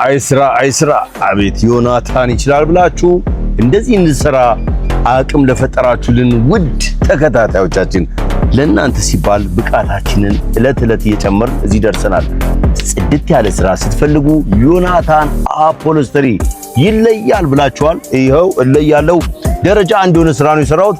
አይስራ አቤት ዮናታን ይችላል ብላችሁ እንደዚህ እንድሰራ አቅም ለፈጠራችሁልን ውድ ተከታታዮቻችን ለእናንተ ሲባል ብቃታችንን እለት እየጨመርን እዚህ ደርሰናል። ጽድት ያለ ስራ ስትፈልጉ ዮናታን አፖሎስተሪ ይለያል ብላችኋል። ይኸው እለያለው ደረጃ አንድ የሆነ ስራ ነው የሰራሁት።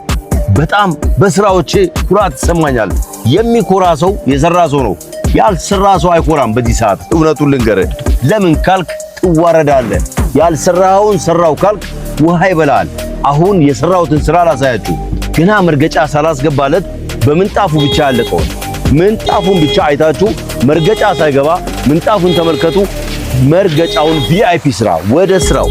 በጣም በስራዎቼ ኩራት ይሰማኛል። የሚኮራ ሰው የሰራ ሰው ነው። ያልሰራ ሰው አይኮራም። በዚህ ሰዓት እውነቱን ልንገርህ፣ ለምን ካልክ ትዋረዳለህ። ያልሰራውን ሰራው ካልክ ውሃ ይበላል። አሁን የሰራሁትን ስራ ላሳያችሁ። ገና መርገጫ ሳላስገባለት በምንጣፉ ብቻ ያለቀው ምንጣፉን ብቻ አይታችሁ መርገጫ ሳይገባ ምንጣፉን ተመልከቱ። መርገጫውን ቪአይፒ ስራ ወደ ስራው